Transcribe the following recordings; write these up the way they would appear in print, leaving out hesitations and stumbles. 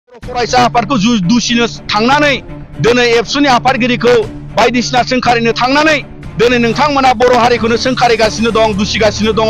फरायसा आफादखौ दुसिनो थांनानै दिनै एबसुनि आफादगिरिखौ बायदिसिना सोंखारिनो थांनानै दिनै नोंथांमोना बर' हारिखौनो सोंखारिगासिनो दं, दुसिगासिनो दङ।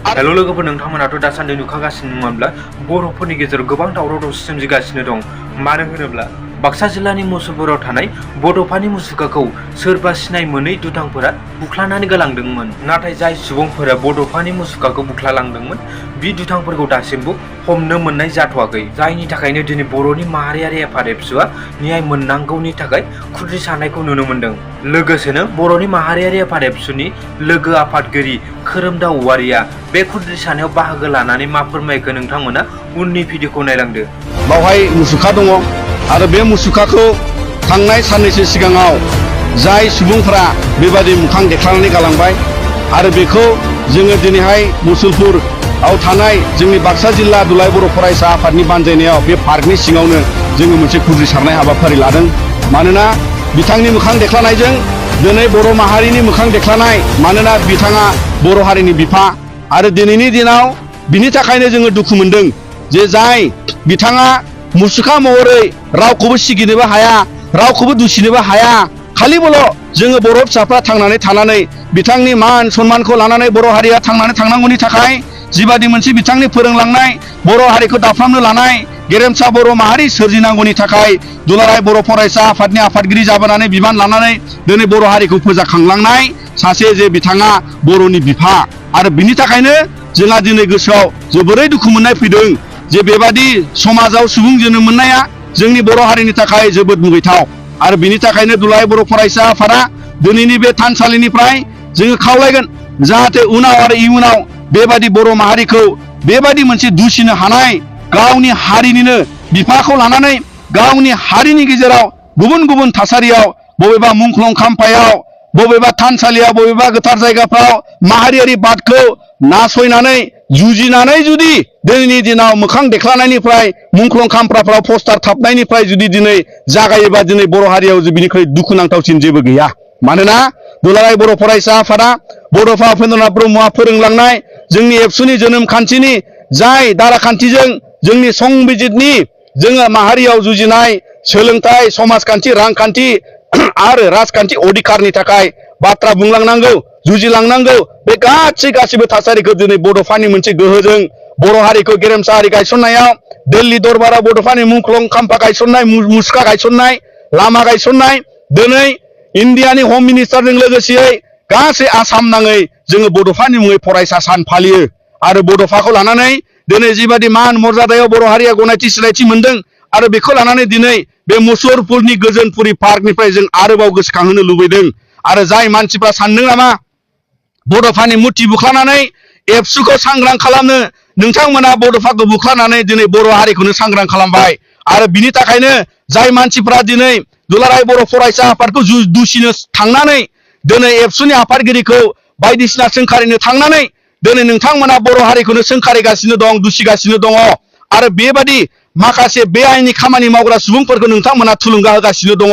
हेल' लोगोफोर, नोंथांमोनाथ' दासान्दि नुखागासिनो नङाब्ला बर'फोरनि गेजेराव गोबां दावराव दावसि सोमजिगासिनो दं। मानो होनोब्ला बाक्सा जिल्लानि मुसलपुराव थानाय बड'फानि मुसुखाखौ सोरबा सिनाय मोनै दुथांफोरा बुख्लानानै गालांदोंमोन। नाथाय जाय सुबुंफोरा बड'फानि मुसुखाखौ बुख्लालांदोंमोन बे दुथांफोरखौ दासिमबो हमनो मोननाय जाथ'वाखै। जायनि थाखायनो दिनै बर'नि माहारियारि आफाद एबसुआ न्याय मोननांगौनि थाखाय खुद्रि सानायखौ नुनो मोन्दों। लोगोसेनो बर'नि माहारियारि आफाद एबसुनि लोगो आफादगिरि खोरोमदाव औवारिया बे खुद्रि सानायाव बाहागो लानानै मा फोरमायखो नोंथांमोना उननि भिडिअखौ नायलांदो। बावहाय मुसुखा दङ आरो बे मुसुखाखौ थांनाय साननैसो सिगाङाव जाय सुबुंफोरा बेबादि मोखां देखायनानै गालांबाय आरो बेखौ जोङो दिनैहाय मुसलपुराव थानाय जोंनि बाक्सा जिल्ला दुलाराय बर' फरायसा आफादनि बानजायनायाव बे पार्कनि सिङावनो जोङो मोनसे खुद्रि सारनाय हाबाफारि लादों। मानोना बिथांनि मोखां देखायनायजों दिनै बर' माहारिनि मोखां देखायनाय, मानोना बिथाङा बर' हारिनि बिफा आरो दिनैनि दिनाव बिनि थाखायनो जोङो दुखु मोनदों जे जाय बिथाङा मुसुखा महरै रावखौबो सिगिनोबो हाया, रावखौबो दुसिनोबो हाया। खालिबोल' जोङो बर' फिसाफ्रा थांनानै थानानै बिथांनि मान सन्मानखौ लानानै बर' हारिया थांनानै थांनांगौनि थाखाय जिबादि मोनसे बिथांनि फोरोंलांनाय बर' हारिखौ दाफ्रामनो लानाय गेरेमसा बर' माहारि सोरजिनांगौनि थाखाय दुलाराय बर' फरायसा आफादनि आफादगिरि जाबोनानै बिबान लानानै दिनै बर' हारिखौ फोजाखांलांनाय सासे जे बिथाङा बर'नि बिफा। आरो बिनि थाखायनो जोंहा दिनै गोसोआव जोबोरै दुखु मोननाय फैदों जे बेबादि समाजाव सुबुं जोनोम मोननाया जोंनि बर' हारिनि थाखाय जोबोद मुगैथाव। आरो बिनि थाखायनो दुलाराय बर' फरायसा आफादा दिनैनि बे थानसालिनिफ्राय जोङो खावलायगोन जाहाथे उनाव आरो इयुनाव बेबादि बर' माहारिखौ बेबादि मोनसे दुसिनो हानाय गावनि हारिनिनो बिफाखौ लानानै गावनि हारिनि गेजेराव गुबुन गुबुन थासारियाव बबेबा मुंख्लं खाम्फायाव, बबेबा थानसालियाव, बबेबा गोथार जायगाफ्राव माहारियारि बादखौ नासयनानै जुजिनानै जुदि दिनैनि दिनाव मोखां देखायनायनिफ्राय मुंख्लं खाम्फाफ्राव पस्टार थाबनायनिफ्राय जुदि दिनै जागायोबा दिनै बर' हारियाव बिनिख्रुइ दुखुनांथावसिन जेबो गैया। मानोना दुलाराय बर' फरायसा आफादा बड'फा उपेन्द्रनाथ ब्रह्मआ फोरोंलांनाय जोंनि एबसुनि जोनोम खान्थिनि जाय दाराखान्थिजों जोंनि संबिजितनि जोङो माहारियाव जुजिनाय सोलोंथाइ, समाजखान्थि, रांखान्थि आरो राजखान्थि अधिकारनि थाखाय बाथ्रा बुंलांनांगौ, जुजिलांनांगौ, बे गासिबो थासारिखौ दिनै बड'फानि मोनसे गोहोजों बर' हारिखौ गेरेमसा हारि गायसननायाव दिल्ली दरबाराव बड'फानि मुंख्लं खाम्फा गायसननाय, मुसुखा गायसननाय, लामा गायसननाय, दिनै इन्डियानि हम मिनिस्टारजों लोगोसेयै गासै आसाम नाङै जोङो बड'फानि मुङै फरायसा सान फालियो। आरो बड'फाखौ लानानै दिनै जिबादि मान मर्यादायाव बर' हारिया गनायथि सिनायथि मोनदों आरो बेखौ लानानै दिनै बे मुसलपुरनि गोजोनपुरि पार्कनिफ्राय जों आरोबाव गोसोखांहोनो लुबैदों। आरो जाय मानसिफ्रा सानदों नामा बड'फानि मुर्ति बुख्लानानै एबसुखौ सांग्रां खालामनो, नोंथांमोना बड'फाखौ बुख्लानानै दिनै बर' हारिखौनो सांग्रां खालामबाय। आरो बिनि थाखायनो जाय मानसिफ्रा दिनै दुलाराय बर' फरायसा आफादखौ दुसिनो थांनानै दिनै एबसुनि आफादगिरिखौ बायदिसिना सोंखारिनो थांनानै दिनै नोंथांमोना बर' हारिखौनो सोंखारिगासिनो दं, दुसिगासिनो दङ। आरो बेबादि माखासे बेआइनि खामानि मावग्रा सुबुंफोरखौ नोंथांमोना थुलुंगा होगासिनो दङ।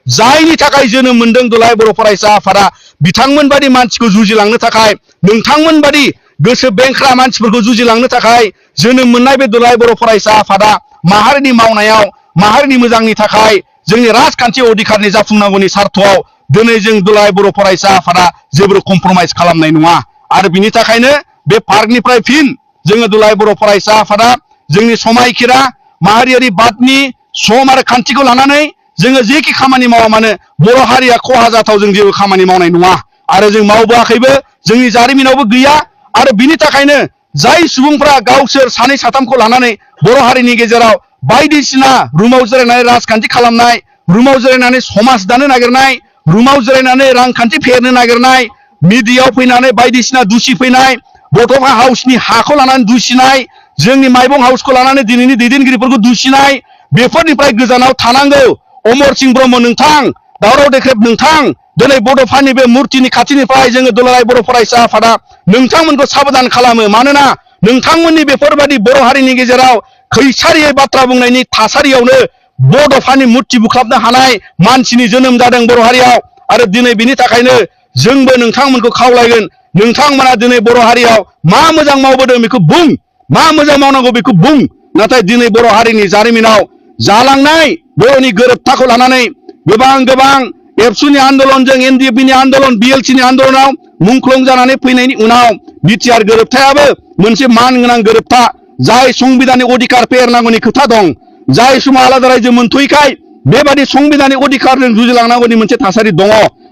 जायनि थाखाय जोनोम मोनदों दुलाराय बर' फरायसा आफादा बिथांमोन बादि मानसिखौ जुजिलांनो थाखाय, नोंथांमोन बादि गोसो बेंख्रा मानसिफोरखौ जुजिलांनो थाखाय जोनोम मोननाय बे दुलाराय बर' फरायसा आफादा माहारिनि मावनायाव, माहारिनि मोजांनि थाखाय, जोंनि राजखान्थि अधिकारनि जाफुंनांगौनि सार्थआव दिनै जों दुलाराय बर' फरायसा आफादा जेबो कमप्रमाइज खालामनाय नङा। आरो बिनि थाखायनो बे पार्कनिफ्राय फिन जोङो दुलाराय बर' फरायसा आफादा जोंनि समायखिरा माहारियारि बादनि सम आरो खान्थिखौ लानानै जोङो जेखि खामानि मावा मानो बर' हारिया खहा जाथाव जों जेबो खामानि मावनाय नङा। आरो जों मावबोआखैबो, जोंनि जारिमिनावबो गैया। आरो बिनि थाखायनो जाय सुबुंफ्रा गावसोर सानै साथामखौ लानानै बर' हारिनि गेजेराव बायदिसिना रुमाव जिरायनानै राजखान्थि खालामनाय, रुमाव जिरायनानै समाज दानो नागिरनाय, रुमाव जिरायनानै रांखान्थि फेहेरनो नागिरनाय, मिडियायाव फैनानै बायदिसिना दुसिफैनाय, बड'फा हाउसनि हाखौ लानानै दुसिनाय, जोंनि माइबं हाउसखौ लानानै दिनैनि दैदेनगिरिफोरखौ दुसिनाय, बेफोरनिफ्राय गोजानाव थानांगौ। अमर सिंह ब्रह्म नोंथां, दावराव देख्रेब नोंथां, दिनै बड'फानि बे मुर्तिनि खाथिनिफ्राय जोङो दुलाराय बर' फरायसा आफादा नोंथांमोनखौ साबधान खालामो। मानोना नोंथांमोननि बेफोरबायदि बर' हारिनि गेजेराव खैसारियै बाथ्रा बुंनायनि थासारियावनो बड'फानि मुर्ति बुख्लाबनो हानाय मानसिनि जोनोम जादों बर' हारियाव। आरो दिनै बिनि थाखायनो जोंबो नोंथांमोनखौ खावलायगोन, नोंथांमोना दिनै बर' हारियाव मा मोजां मावबोदों बेखौ बुं, मा मोजां मावनांगौ बेखौ बुं। नाथाय दिनै बर' हारिनि जारिमिनाव जालांनाय बर'नि गोरोबथाखौ लानानै गोबां एबसुनि आन्दलनजों एनडिएफबिनि आन्दलन बिएलसिनि आन्दलनाव मुंख्लं जानानै फैनायनि उनाव बिटिआर गोरोबथायाबो मोनसे मान गोनां गोरोबथा जाय संबिधाननि अधिकार फेहेरनांगौनि खोथा दं जाय समाव आलादा रायजो मोनथ'यैखाय बेबादि संबिधाननि अधिकारजों जुजिलांनांगौनि मोनसे थासारि दङ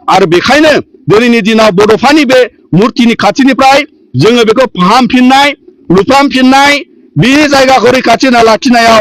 आरो बेखायनो दिनैनि दिनाव बड'फानि बे मुर्तिनि खाथिनिफ्राय जोङो बेखौ फाहामफिननाय लुफ्रामफिननाय बे जायगाखौ रैखाथि होना लाखिनायाव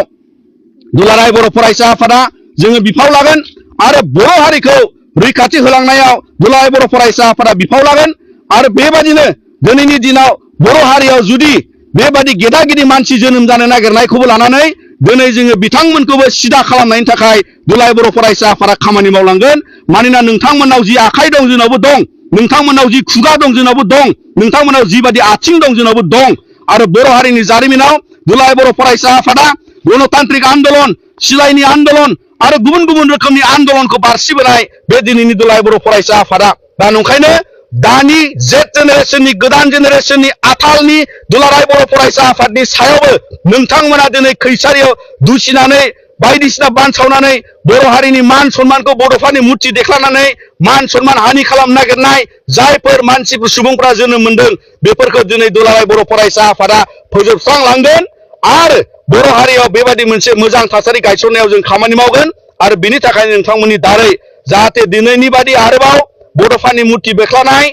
दुलाराय बर' फरायसा आफादा जोङो बिफाव लागोन आरो बर' हारिखौ रैखाथि होलांनायाव दुलाराय बर' फरायसा आफादा बिफाव लागोन आरो बेबादिनो दिनैनि दिनाव बर' हारियाव जुदि बेबादि गेदा गिदि मानसि जोनोम जानो नागिरनायखौबो लानानै दिनै जोङो बिथांमोनखौबो सिदा खालामनायनि थाखाय दुलाराय बर' फरायसा आफादा खामानि मावलांगोन मानोना नोंथांमोननाव जि आखाइ दं जोंनावबो दं नोंथांमोननाव जि खुगा दं जोंनावबो दं नोंथांमोननाव जिबादि आथिं दं जोंनावबो दं आरो बर' हारिनि जारिमिनाव दुलाराय बर' फरायसा आफादा गणतान्त्रिक आन्दलन सिलाइनि आन्दलन आरो गुबुन रोखोमनि आन्दलनखौ बारसिबोनाय बे दिनैनि दुलाराय बर' फरायसा आफादा दा नंखायनो दानि जेट जेनेरेसननि गोदान जेनेरेसननि आथालनि दुलाराय बर' फरायसा आफादनि सायावबो नोंथांमोना दिनै खैसारियाव दुसिनानै बायदिसिना बानसावनानै बर' हारिनि मान सन्मानखौ बड'फानि मुर्ति देख्लानानै मान सन्मान हानि खालामनो नागिरनाय जायफोर मानसिफोर सुबुंफ्रा जोनोम मोनदों बेफोरखौ दिनै दुलाराय बर' फरायसा आफादा फोजोबस्रांलांगोन आरो बर' हारियाव बेबायदि मोनसे मोजां थासारि गायसननायाव जों खामानि मावगोन आरो बिनि थाखायनो नोंथांमोननि दारै जाहाथे दिनैनि बादि आरोबाव बड'फानि मुर्ति बेख्लानाय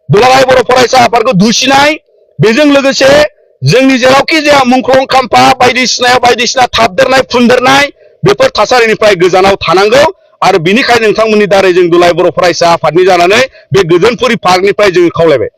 दुलाराय बर' फरायसा आफादखौ दुसिनाय बेजों लोगोसे जोंनि जेरावखि जाया मुंख्लं खाम्फा बायदिसिना थाबदेरनाय फुनदेरनाय बेफोर थासारिनिफ्राय गोजानाव थानांगौ आरो बिनिखायनो नोंथांमोननि दारै जों दुलाराय बर' फरायसा आफादनि जानानै बे गोजोनपुरि पार्कनिफ्राय जों खावलायबाय।